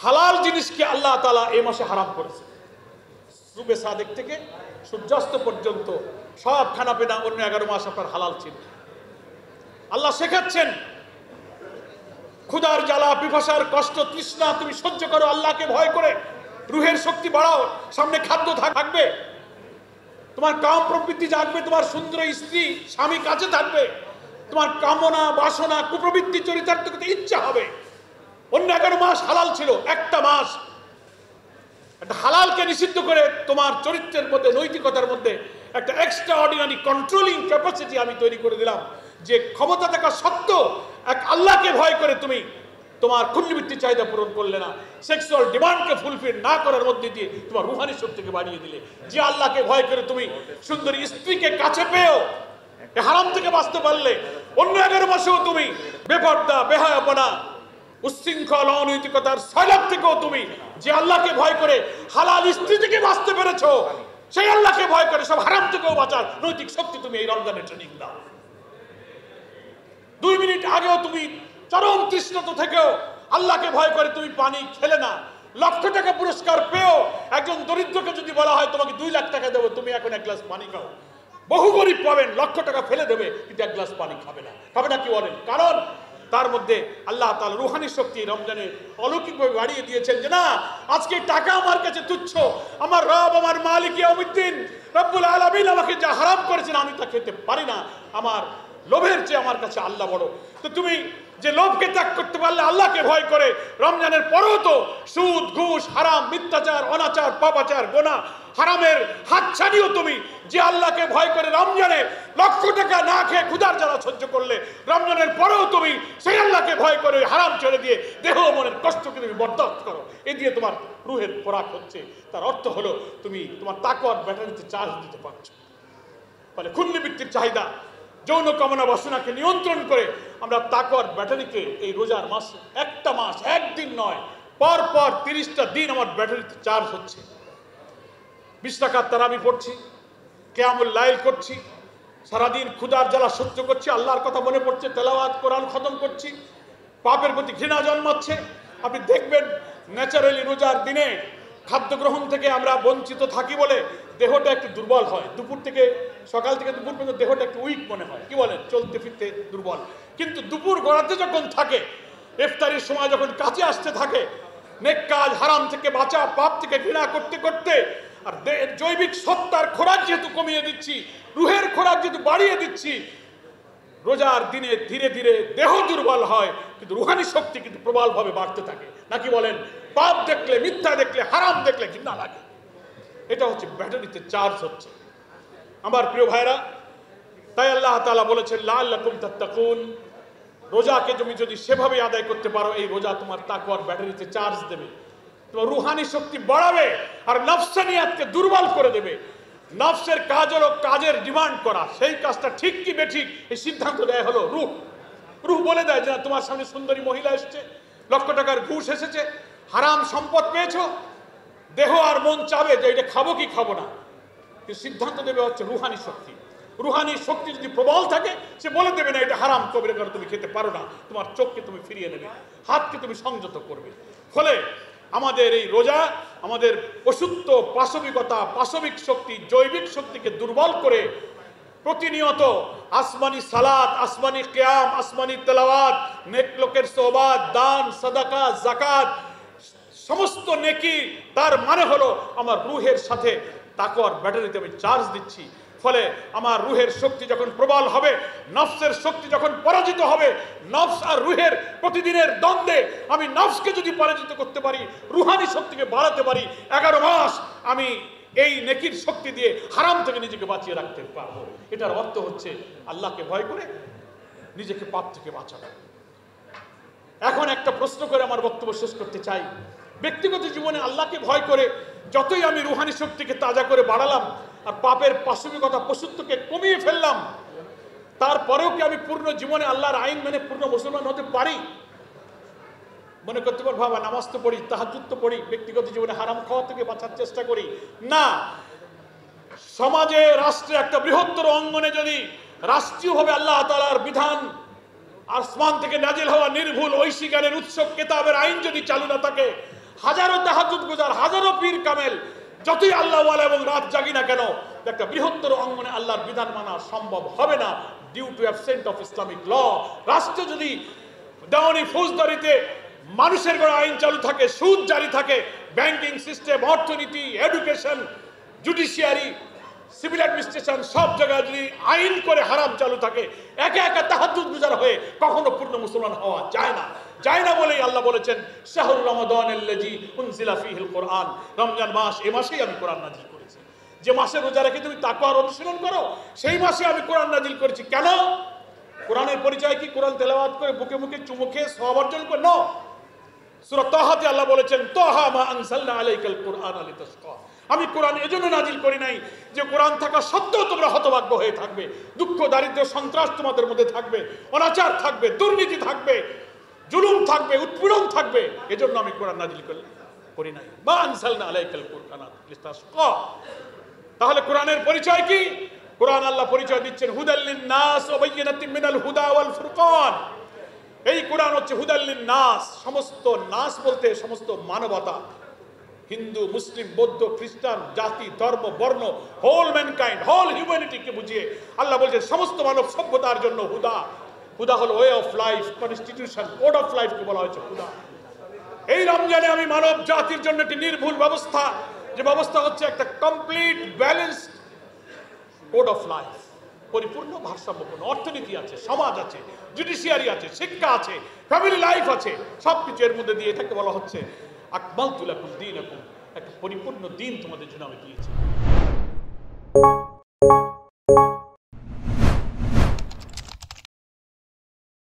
হালাল জিনিসকে আল্লাহ তাআলা এই মাসে হারাম করেছে। সুবে সাদেক থেকে সূর্যাস্ত পর্যন্ত সব খানাপিনা অন্য 11 মাস আপনার হালাল ছিল। আল্লাহ শেখাচ্ছেন ক্ষুধার জ্বালা, পিপাসার কষ্ট, তৃষ্ণা তুমি সহ্য করো আল্লাহকে ভয় করে, রুহের শক্তি বাড়াও, সামনে খাদ্য থাকবে, তোমার কাম প্রবৃত্তি জাগবে, তোমার সুন্দর স্ত্রী স্বামী কাছে থাকবে, তোমার কামনা বাসনা কুপ্রবৃত্তি চরিতার্থ করতে ইচ্ছা হবে। অন্য 11 মাস হালাল ছিল, একটা মাস একটা হালালকে নিষিদ্ধ করে তোমার চরিত্রের মধ্যে, নৈতিকতার মধ্যে একটা এক্সট্রা অর্ডিনারি কন্ট্রোলিং ক্যাপাসিটি আমি তৈরি করে দিলাম, যে ক্ষমতা থাকা সত্ত্বেও এক আল্লাহকে ভয় করে তুমি তোমার কুল্লিবৃত্তি চাহিদা পূরণ করলে না, সেক্সুয়াল ডিমান্ডকে ফুলফিল না করার মধ্যে দিয়ে তোমার রুহানি শক্তিকে বাড়িয়ে দিলে। যে আল্লাহকে ভয় করে তুমি সুন্দরী স্ত্রীকে কাছে পেয়েও হারাম থেকে বাঁচতে পারলে, অন্য 11 মাসেও তুমি বেপর্দা, বেহায়াপনা, উচ্ছৃঙ্খল, অনৈতিকতার সয়লাব থেকেও তুমি যে আল্লাহকে ভয় করে হালাল স্ত্রী থেকে বাঁচতে পেরেছো, সেই আল্লাহকে ভয় করে সব হারাম থেকেও বাঁচার নৈতিক শক্তি তুমি এই রমজানের ট্রেনিং দাও। 2 মিনিট আগেও তুমি চরম তৃষ্ণার্ত থেকেও আল্লাহকে ভয় করে তুমি পানি খেলে না। লক্ষ টাকা পুরস্কার পেয়েও একজন দরিদ্রকে যদি বলা হয় তোমাকে 2 লাখ টাকা দেবো, তুমি এখন 1 গ্লাস পানি খাও, বহু গরিব পাবেন লক্ষ টাকা ফেলে দেবে কিন্তু 1 গ্লাস পানি খাবে না। খাবে না কি বলেন? কারণ তার মধ্যে আল্লাহ তাআলা রুহানি শক্তি রমজানে অলৌকিকভাবে বাড়িয়ে দিয়েছেন, যে না আজকে টাকা আমার কাছে তুচ্ছ, আমার রব, আমার মালিক ইয়াউমিদ্দিন রব্বুল আলামিন আমাকে যা হারাম করেছেন আমি তা খেতে পারি না, আমার লোভের চেয়ে আমার কাছে আল্লাহ বড়। তো তুমি যে লোভকে ত্যাগ করতে পারলে আল্লাহকে ভয় করে, রমজানের পরেও তো সুদ, ঘুষ, হারাম, মিথ্যাচার, অনাচার, পাপাচার, গোনা, হারামের হাতছানিও তুমি যে আল্লাহকে ভয় করে রমজানে লক্ষ টাকা না খেয়ে ক্ষুধার জ্বালা সহ্য করলে, রমজানের পরেও তুমি সেই আল্লাহকে ভয় করে হারাম ছেড়ে দিয়ে দেহ মনের কষ্টকে তুমি বরদাস্ত করো, এ দিয়ে তোমার রুহের খোরাক হচ্ছে। তার অর্থ হলো তুমি তোমার তাকওয়ার ব্যাটারিতে চার্জ দিতে পারছো। ফলে কুল্লিবৃত্তির চাহিদা, যৌন কামনা বাসনাকে নিয়ন্ত্রণ করে আমরা তাকওয়ার ব্যাটারিকে এই রোজার মাস, একটা মাস, একদিন নয়, পর পর 30টা দিন আমার ব্যাটারিতে চার্জ হচ্ছে। 20 রাকাত তারাবি পড়ছি, কিয়ামুল লাইল করছি, সারাদিন ক্ষুধার জ্বালা সহ্য করছি, আল্লাহর কথা মনে পড়ছে, তেলাওয়াত কোরআন খতম করছি, পাপের প্রতি ঘৃণা জন্মাচ্ছে। আপনি দেখবেন ন্যাচারালি রোজার দিনে খাদ্য গ্রহণ থেকে আমরা বঞ্চিত থাকি বলে দেহটা একটু দুর্বল হয়, দুপুর থেকে সকাল থেকে দুপুর পর্যন্ত দেহটা একটু উইক মনে হয়, কি বলেন, চলতে ফিরতে দুর্বল। কিন্তু দুপুর গড়াতে যখন থাকে, ইফতারির সময় যখন কাছে আসতে থাকে, নেক কাজ, হারাম থেকে বাঁচা, পাপ থেকে ঘৃণা করতে করতে, আর জৈবিক সত্তার খোরাক যেহেতু কমিয়ে দিচ্ছি, রুহের খোরাক যেহেতু বাড়িয়ে দিচ্ছি, রোজার দিনে ধীরে ধীরে দেহ দুর্বল হয় কিন্তু রুহানি শক্তি কিন্তু প্রবলভাবে বাড়তে থাকে। নাকি বলেন? পাপ দেখলে, মিথ্যা দেখলে, হারাম দেখলে ঘৃণা লাগে। এটা হচ্ছে ব্যাটারিতে চার্জ হচ্ছে। আমার প্রিয় ভাইরা, তাই আল্লাহ তাআলা বলেছেন লাআল্লাকুম তাত্তাকুন, রোজাকে তুমি যদি সেভাবে আদায় করতে পারো, এই রোজা তোমার তাকওয়ার ব্যাটারিতে চার্জ দেবে, তোমার রুহানি শক্তি বাড়াবে আর নফসানিয়াতকে দুর্বল করে দেবে। নফসের কাজ হলো কাজের ডিমান্ড করা, সেই কাজটা ঠিক কি বেঠিক এই সিদ্ধান্ত দেয় হলো রূহ। রূহ বলে দেয় যে না, তোমার সামনে সুন্দরী মহিলা এসেছে, লক্ষ টাকার ঘুষ এসেছে, হারাম সম্পদ পেয়েছো, দেহ আর মন চাবে যে এটা খাবো কি খাবো না, কিন্তু সিদ্ধান্ত দেবে হচ্ছে রুহানি শক্তি। রুহানি শক্তি যদি প্রবল থাকে, সে বলে দেবে না এটা হারাম, কবিরা করে তুমি খেতে পারো না, তোমার চোখকে তুমি ফিরিয়ে নেবে, হাতকে তুমি সংযত করবে। ফলে আমাদের এই রোজা আমাদের পশুত্ব, পাশবিকতা, পাশবিক শক্তি, জৈবিক শক্তিকে দুর্বল করে প্রতিনিয়ত আসমানি সালাত, আসমানি কিয়াম, আসমানি তেলাওয়াত, নেক লোকের সোহবাত, দান, সাদাকা, যাকাত, সমস্ত নেকি, তার মানে হলো আমার রুহের সাথে তাকওয়ার ব্যাটারিতে আমি চার্জ দিচ্ছি। ফলে আমার রুহের শক্তি যখন প্রবল হবে, নফসের শক্তি যখন পরাজিত হবে, নফস আর রুহের প্রতিদিনের দ্বন্দ্বে আমি নফসকে যদি পরাজিত করতে পারি, রুহানি শক্তিকে বাড়াতে পারি, 11 মাস আমি এই নেকির শক্তি দিয়ে হারাম থেকে নিজেকে বাঁচিয়ে রাখতে পারবো। এটার অর্থ হচ্ছে আল্লাহকে ভয় করে নিজেকে পাপ থেকে বাঁচানো। এখন একটা প্রশ্ন করে আমার বক্তব্য শেষ করতে চাই। ব্যক্তিগত জীবনে আল্লাহকে ভয় করে যতই আমি রুহানি শক্তিকে তাজা করে বাড়ালাম আর পাপের পাশবিকতা, পশুত্বকে কমিয়ে ফেললাম, তারপরেও কি আমি পূর্ণ জীবনে আল্লাহর আইন মেনে পূর্ণ মুসলমান হতে পারি? মনে করতে পারবো বাবা নামাজ তো পড়ি, তাহাজ্জুদ তো পড়ি, ব্যক্তিগত জীবনে হারাম খাওয়া থেকে বাঁচার চেষ্টা করি না। সমাজে, রাষ্ট্রে একটা বৃহত্তর অঙ্গনে যদি রাষ্ট্রীয়ভাবে আল্লাহ তাআলার বিধান আসমান থেকে নাজিল হওয়া নির্ভুল ঐশিকারের উৎসব কেতাবের আইন যদি চালু না থাকে, হাজারো তাহাজ্জুদ গুজার, হাজারো পীর কামেল যতই আল্লাহওয়ালা এবং রাত জাগি না কেন, একটা বৃহত্তর অঙ্গনে আল্লাহর বিধান মানা সম্ভব হবে না due to absent of Islamic law. রাষ্ট্র যদি দেওয়ানি ফৌজদারিতে মানুষের গড়ে আইন চালু থাকে, সুদ জারি থাকে, ব্যাংকিং সিস্টেম, অর্থনীতি, এডুকেশন, জুডিশিয়ারি, সিভিল অ্যাডমিনিস্ট্রেশন, সব জায়গায় যদি আইন করে হারাম চালু থাকে, একা একা তাহাজ্জুদ গুজার হয়ে কখনো পূর্ণ মুসলমান হওয়া যায় না। যায় না বলেই আল্লাহ বলেছেন শাহরুর রমাদানাল্লাযী উনজিলা ফীহিল কুরআন, রমজান মাস, এই মাসেই আমি কোরআন নাজিল করেছি। যে মাসে রোজা রেখে তুমি তাকওয়ার অনুশীলন করো, সেই মাসে আমি কোরআন নাজিল করেছি। কেন? কোরআনের পরিচয় কি কোরআন তেলাওয়াত করে বুকে মুখে চুমু খেয়ে সওয়াব অর্জন করে? না। সূরা তাহাতে আল্লাহ বলেছেন তাহা মা আনজালনা আলাইকাল কুরআন লিতাশকা, আমি কোরআন এজন্য নাজিল করি নাই যে কোরআন থাকা সত্ত্বেও তোমরা হতভাগ্য হয়ে থাকবে, দুঃখ দারিদ্র সন্ত্রাস তোমাদের মধ্যে থাকবে, অনাচার থাকবে, দুর্নীতি থাকবে, জুলুম থাকবে, উৎপীড়ন থাকবে, এজন্য আমি কোরআন নাজিল করি নাই। মা আনজালনা আলাইকাল কুরআন লিতাশকা। তাহলে কোরআনের পরিচয় কি? কোরআন আল্লাহ পরিচয় দিচ্ছেন হুদাল্লিন নাস ওয়া বাইয়িনাতিন মিনাল হুদা ওয়াল ফুরকান। এই কোরআন হচ্ছে হুদাল্লিন নাস, সমস্ত নাস বলতে সমস্ত মানবতা, হিন্দু, মুসলিম, বৌদ্ধ, খ্রিস্টান, জাতি, ধর্ম, বর্ণ, হোল ম্যানকাইন্ড, হোল হিউম্যানিটিকে বুঝিয়ে আল্লাহ বলছেন সমস্ত মানব সভ্যতার জন্য হুদা। হুদা হলো way of life, constitution, code of লাইফকে বলা হয়েছে হুদা। এই রমজানে আমি মানব জাতির জন্য একটি নির্ভুল ব্যবস্থা, যে ব্যবস্থা হচ্ছে একটা complete balanced code of life, পরিপূর্ণ ভারসাম্যপূর্ণ অর্থনীতি আছে, সমাজ আছে, জুডিশিয়ারি আছে, শিক্ষা আছে, ফ্যামিলি লাইফ আছে, সবকিছু এর মধ্যে দিয়ে এটাকে বলা হচ্ছে আকমালতু লাকুম দীনাকুম, একটা পরিপূর্ণ দিন তোমাদের জন্য আমি দিয়েছি।